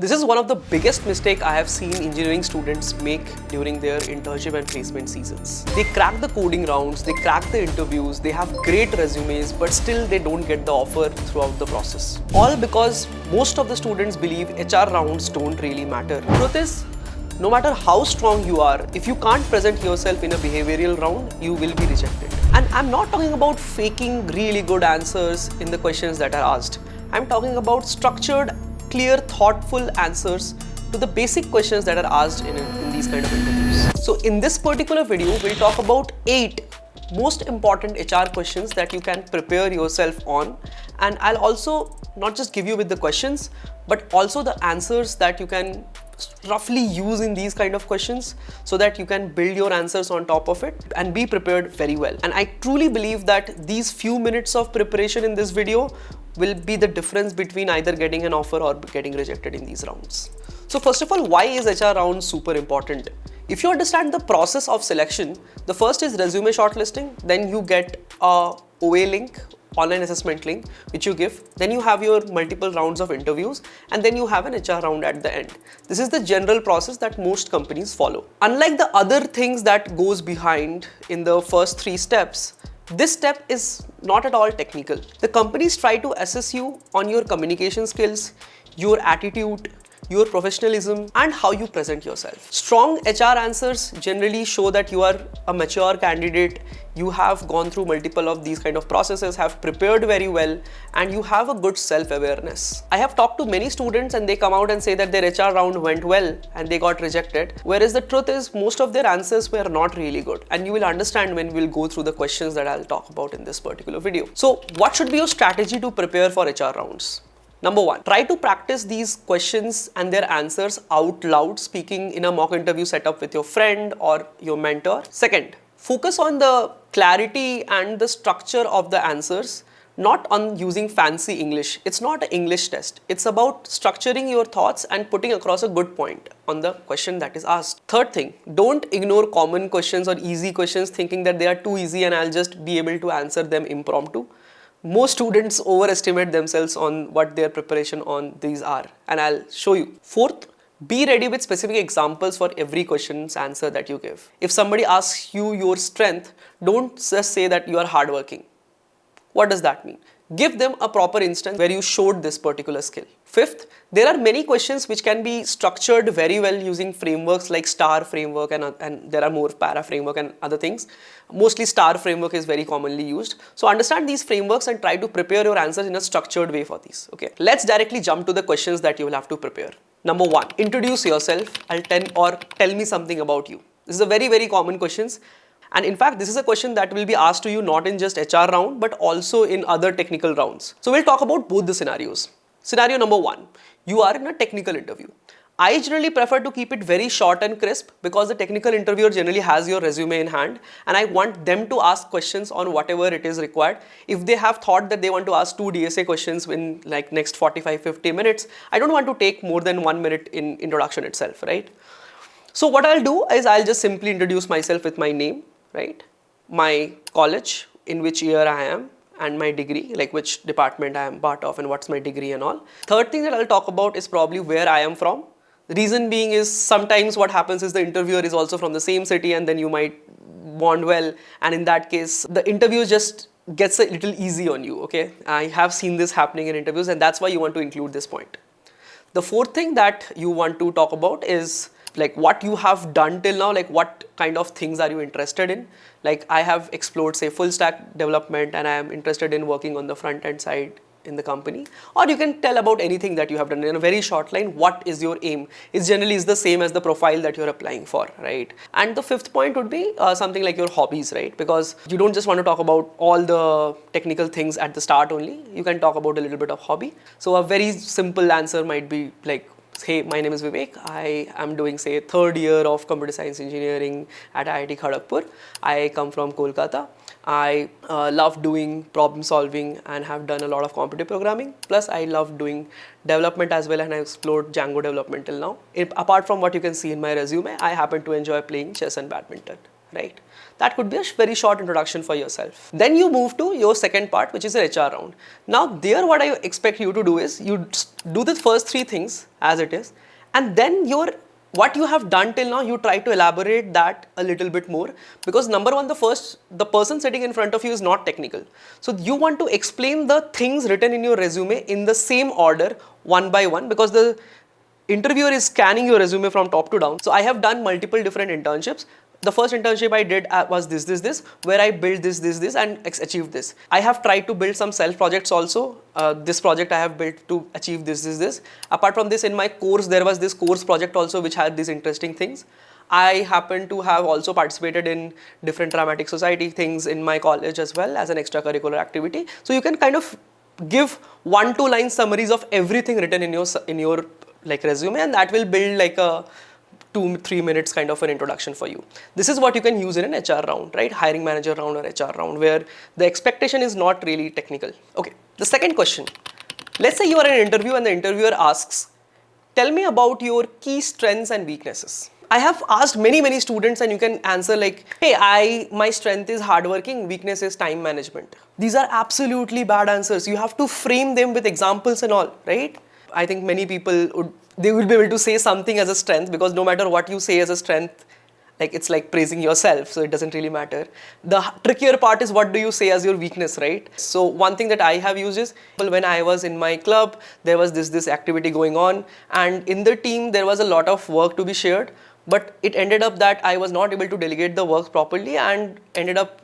This is one of the biggest mistakes I have seen engineering students make during their internship and placement seasons. They crack the coding rounds, they crack the interviews, they have great resumes, but still they don't get the offer throughout the process. All because most of the students believe HR rounds don't really matter. Truth is, no matter how strong you are, if you can't present yourself in a behavioral round, you will be rejected. And I'm not talking about faking really good answers in the questions that are asked. I'm talking about structured, clear, thoughtful answers to the basic questions that are asked in these kind of interviews. So in this particular video, we'll talk about 8 most important HR questions that you can prepare yourself on. And I'll also not just give you with the questions, but also the answers that you can roughly use in these kind of questions so that you can build your answers on top of it and be prepared very well. And I truly believe that these few minutes of preparation in this video will be the difference between either getting an offer or getting rejected in these rounds. So first of all, why is HR round super important? If you understand the process of selection, the first is resume shortlisting, then you get a OA link, online assessment link, which you give, then you have your multiple rounds of interviews, and then you have an HR round at the end. This is the general process that most companies follow. Unlike the other things that goes behind in the first 3 steps, this step is not at all technical. The companies try to assess you on your communication skills, your attitude, your professionalism, and how you present yourself. Strong HR answers generally show that you are a mature candidate, you have gone through multiple of these kind of processes, have prepared very well, and you have a good self-awareness. I have talked to many students and they come out and say that their HR round went well and they got rejected, whereas the truth is most of their answers were not really good. And you will understand when we'll go through the questions that I'll talk about in this particular video. So what should be your strategy to prepare for HR rounds? Number 1, try to practice these questions and their answers out loud, speaking in a mock interview setup with your friend or your mentor. Second, focus on the clarity and the structure of the answers, not on using fancy English. It's not an English test. It's about structuring your thoughts and putting across a good point on the question that is asked. Third thing, don't ignore common questions or easy questions thinking that they are too easy and I'll just be able to answer them impromptu. Most students overestimate themselves on what their preparation on these are, and I'll show you. Fourth, be ready with specific examples for every question's answer that you give. If somebody asks you your strength, don't just say that you are hardworking. What does that mean? Give them a proper instance where you showed this particular skill. Fifth, there are many questions which can be structured very well using frameworks like STAR framework and there are more para framework and other things. Mostly STAR framework is very commonly used. So understand these frameworks and try to prepare your answers in a structured way for these. Okay, let's directly jump to the questions that you will have to prepare. Number 1, introduce yourself. Tell me something about you. This is a very common questions. And in fact, this is a question that will be asked to you not in just HR round, but also in other technical rounds. So we'll talk about both the scenarios. Scenario number 1, you are in a technical interview. I generally prefer to keep it very short and crisp because the technical interviewer generally has your resume in hand and I want them to ask questions on whatever it is required. If they have thought that they want to ask 2 DSA questions in like next 45-50 minutes, I don't want to take more than 1 minute in introduction itself, right? So what I'll do is I'll just simply introduce myself with my name, right? My college, in which year I am, and my degree, like which department I am part of and what's my degree and all. Third thing that I'll talk about is probably where I am from. The reason being is sometimes what happens is the interviewer is also from the same city and then you might bond well, and in that case the interview just gets a little easy on you, okay? I have seen this happening in interviews and that's why you want to include this point. The fourth thing that you want to talk about is like what you have done till now, like what kind of things are you interested in. Like I have explored say full stack development and I am interested in working on the front end side in the company, or you can tell about anything that you have done in a very short line. What is your aim? It generally is the same as the profile that you're applying for, right? And the fifth point would be something like your hobbies, right? Because you don't just want to talk about all the technical things at the start only. You can talk about a little bit of hobby. So a very simple answer might be like, hey, my name is Vivek. I am doing say 3rd year of computer science engineering at IIT Kharagpur. I come from Kolkata. I love doing problem solving and have done a lot of competitive programming. Plus I love doing development as well and I explored Django development till now. Apart from what you can see in my resume, I happen to enjoy playing chess and badminton, right? That could be a very short introduction for yourself. Then you move to your second part, which is the HR round. Now there what I expect you to do is you do the first three things as it is, and then what you have done till now, you try to elaborate that a little bit more, because number one, the person sitting in front of you is not technical. So you want to explain the things written in your resume in the same order, one by one, because the interviewer is scanning your resume from top to down. So I have done multiple different internships. The first internship I did was this, where I built this, and achieved this. I have tried to build some self projects also. This project I have built to achieve this. Apart from this, in my course, there was this course project also, which had these interesting things. I happen to have also participated in different dramatic society things in my college as well as an extracurricular activity. So you can kind of give 1-2 line summaries of everything written in your like resume, and that will build like a 2-3 minutes kind of an introduction for you. This is what you can use in an HR round, right? Hiring manager round or HR round, where the expectation is not really technical. Okay, the second question. Let's say you are in an interview and the interviewer asks, tell me about your key strengths and weaknesses. I have asked many students, and you can answer like, hey, my strength is hardworking, weakness is time management. These are absolutely bad answers. You have to frame them with examples and all, right? I think many people they will be able to say something as a strength, because no matter what you say as a strength, like it's like praising yourself, so it doesn't really matter. The trickier part is what do you say as your weakness, right? So one thing that I have used is, when I was in my club, there was this activity going on, and in the team there was a lot of work to be shared, but it ended up that I was not able to delegate the work properly and ended up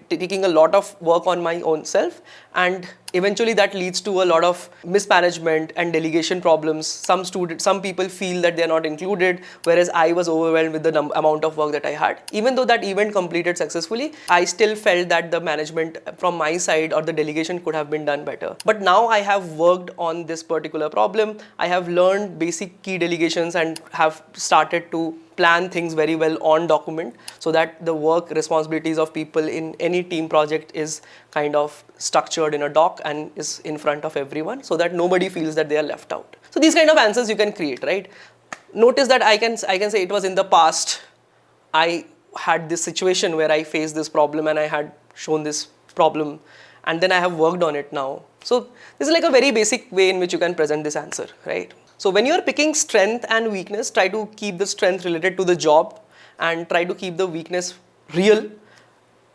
taking a lot of work on my own self, and eventually that leads to a lot of mismanagement and delegation problems. Some people feel that they are not included, whereas I was overwhelmed with the amount of work that I had. Even though that event completed successfully, I still felt that the management from my side or the delegation could have been done better. But now I have worked on this particular problem. I have learned basic key delegations and have started to plan things very well on document, so that the work responsibilities of people in any team project is kind of structured in a doc and is in front of everyone, so that nobody feels that they are left out. So these kind of answers you can create, right? Notice that I can say it was in the past, I had this situation where I faced this problem and I had shown this problem, and then I have worked on it now. So this is like a very basic way in which you can present this answer, right? So when you are picking strength and weakness, try to keep the strength related to the job and try to keep the weakness real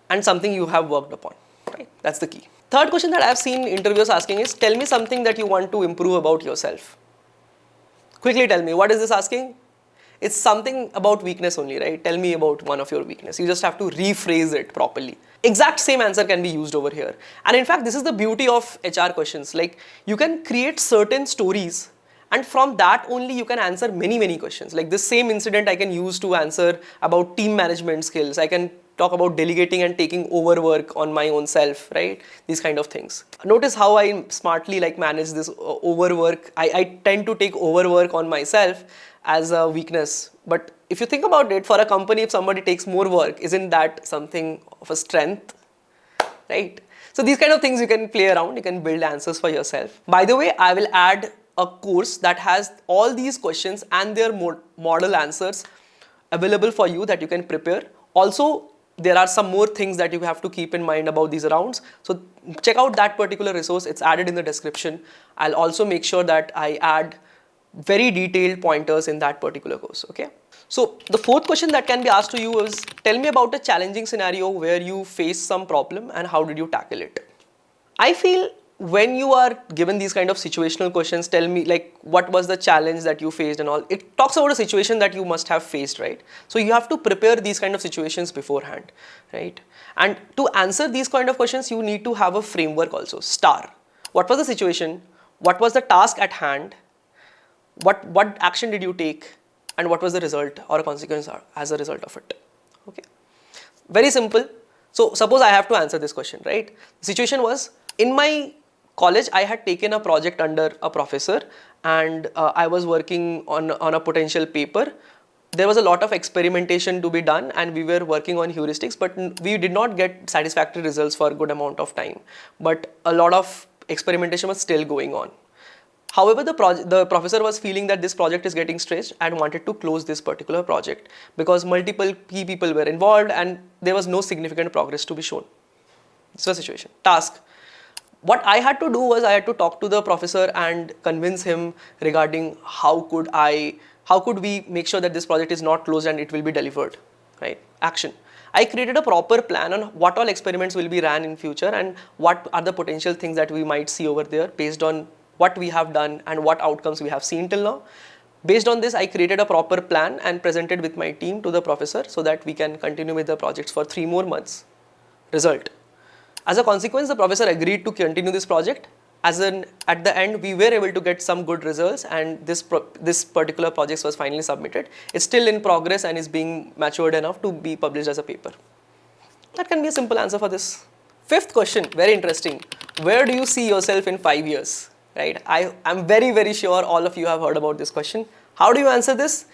and something you have worked upon, right? That's the key. Third question that I have seen interviewers asking is, tell me something that you want to improve about yourself. Quickly tell me, what is this asking? It's something about weakness only, right? Tell me about one of your weakness. You just have to rephrase it properly. Exact same answer can be used over here. And in fact, this is the beauty of HR questions. Like, you can create certain stories, and from that only you can answer many questions. Like this same incident I can use to answer about team management skills. I can talk about delegating and taking overwork on my own self, right? These kind of things. Notice how I smartly like manage this overwork. I tend to take overwork on myself as a weakness. But if you think about it, for a company, if somebody takes more work, isn't that something of a strength, right? So these kind of things you can play around, you can build answers for yourself. By the way, I will add a course that has all these questions and their model answers available for you that you can prepare. Also, there are some more things that you have to keep in mind about these rounds. So check out that particular resource. It's added in the description. I'll also make sure that I add very detailed pointers in that particular course, okay? So the fourth question that can be asked to you is, tell me about a challenging scenario where you faced some problem and how did you tackle it? I feel when you are given these kind of situational questions, tell me like what was the challenge that you faced and all. It talks about a situation that you must have faced, right? So you have to prepare these kind of situations beforehand, right? And to answer these kind of questions, you need to have a framework also. STAR. What was the situation? What was the task at hand? What action did you take? And what was the result or a consequence as a result of it? Okay. Very simple. So suppose I have to answer this question, right? The situation was, in my college, I had taken a project under a professor, and I was working on a potential paper. There was a lot of experimentation to be done, and we were working on heuristics, but we did not get satisfactory results for a good amount of time. But a lot of experimentation was still going on. However, the professor was feeling that this project is getting stretched and wanted to close this particular project because multiple key people were involved and there was no significant progress to be shown. This was the situation. Task. What I had to do was I had to talk to the professor and convince him regarding how could we make sure that this project is not closed and it will be delivered, right? Action. I created a proper plan on what all experiments will be ran in future and what are the potential things that we might see over there based on what we have done and what outcomes we have seen till now. Based on this, I created a proper plan and presented with my team to the professor so that we can continue with the projects for 3 more months. Result. As a consequence, the professor agreed to continue this project. At the end, we were able to get some good results and this particular project was finally submitted. It's still in progress and is being matured enough to be published as a paper. That can be a simple answer for this. Fifth question, very interesting. Where do you see yourself in 5 years? Right? I'm very, very sure all of you have heard about this question. How do you answer this?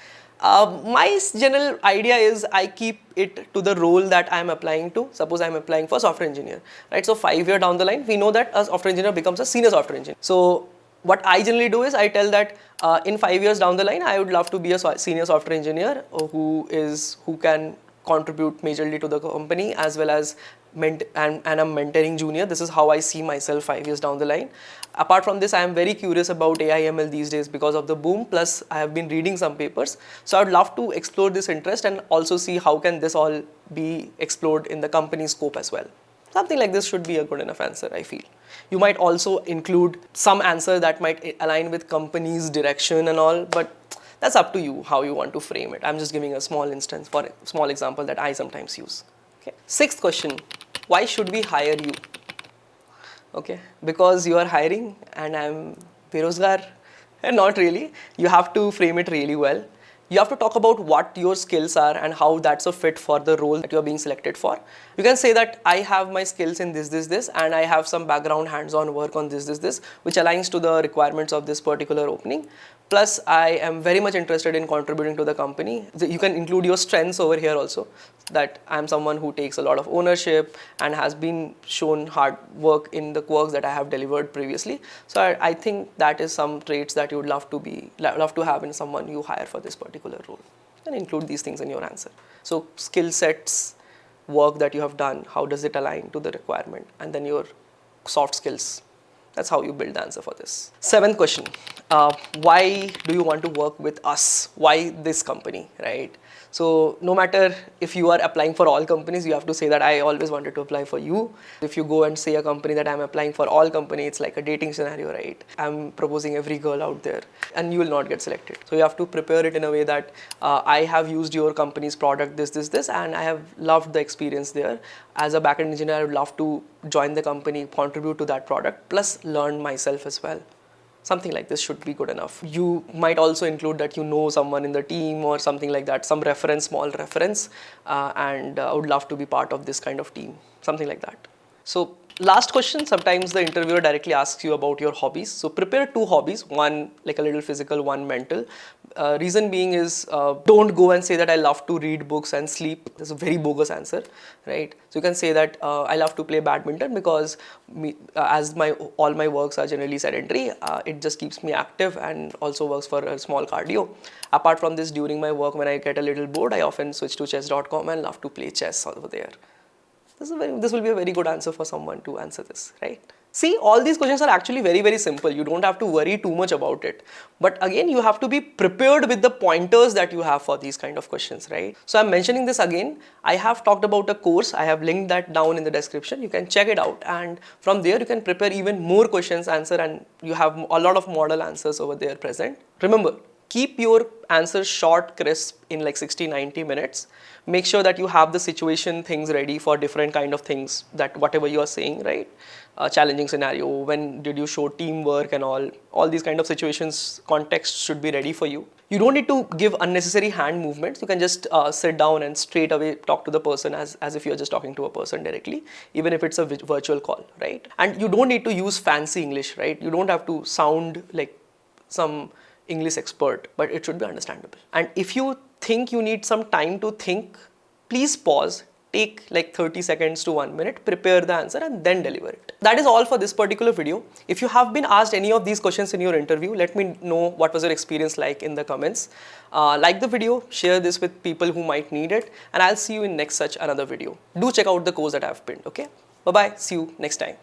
My general idea is I keep it to the role that I'm applying to. Suppose I'm applying for software engineer, right? So 5 years down the line, we know that a software engineer becomes a senior software engineer. So what I generally do is I tell that in 5 years down the line, I would love to be a senior software engineer who can contribute majorly to the company as well as and I'm mentoring junior. This is how I see myself 5 years down the line. Apart from this, I am very curious about AI ML these days because of the boom. Plus, I have been reading some papers. So I would love to explore this interest and also see how can this all be explored in the company scope as well. Something like this should be a good enough answer, I feel. You might also include some answer that might align with company's direction and all, but that's up to you how you want to frame it. I'm just giving a small instance for a small example that I sometimes use. Okay. Sixth question, why should we hire you? Okay, because you are hiring and I'm berozgar. And not really. You have to frame it really well. You have to talk about what your skills are and how that's a fit for the role that you're being selected for. You can say that I have my skills in this, and I have some background hands-on work on this, which aligns to the requirements of this particular opening. Plus, I am very much interested in contributing to the company. You can include your strengths over here also, that I'm someone who takes a lot of ownership and has been shown hard work in the works that I have delivered previously. So I think that is some traits that you would love to have in someone you hire for this particular role. And include these things in your answer. So skill sets, work that you have done, how does it align to the requirement, and then your soft skills. That's how you build the answer for this. Seventh question, why do you want to work with us? Why this company, right? So no matter if you are applying for all companies, you have to say that I always wanted to apply for you. If you go and say a company that I'm applying for all company, it's like a dating scenario, right? I'm proposing every girl out there and you will not get selected. So you have to prepare it in a way that I have used your company's product, this, and I have loved the experience there. As a backend engineer, I would love to join the company, contribute to that product, plus learn myself as well. Something like this should be good enough. You might also include that you know someone in the team or something like that, some reference, small reference, and I would love to be part of this kind of team, something like that. So last question, sometimes the interviewer directly asks you about your hobbies. So prepare 2 hobbies, one like a little physical, one mental. Reason being is don't go and say that I love to read books and sleep. That's a very bogus answer, right? So you can say that I love to play badminton because as all my works are generally sedentary, it just keeps me active and also works for a small cardio. Apart from this, during my work when I get a little bored, I often switch to chess.com and love to play chess over there. This will be a very good answer for someone to answer this, right? See, all these questions are actually very, very simple. You don't have to worry too much about it. But again, you have to be prepared with the pointers that you have for these kind of questions, right? So I'm mentioning this again. I have talked about a course. I have linked that down in the description. You can check it out. And from there, you can prepare even more questions, answer, and you have a lot of model answers over there present. Remember, keep your answers short, crisp in like 60-90 minutes. Make sure that you have the situation things ready for different kind of things that whatever you are saying, right? Challenging scenario, when did you show teamwork and all these kind of situations, context should be ready for you. You don't need to give unnecessary hand movements. You can just sit down and straight away talk to the person as if you're just talking to a person directly, even if it's a virtual call, right? And you don't need to use fancy English, right? You don't have to sound like some English expert, but it should be understandable. And if you think you need some time to think, please pause, take like 30 seconds to 1 minute, prepare the answer and then deliver it. That is all for this particular video. If you have been asked any of these questions in your interview, let me know what was your experience like in the comments. Like the video, share this with people who might need it, and I'll see you in next such another video. Do check out the course that I've pinned, okay? Bye bye, see you next time.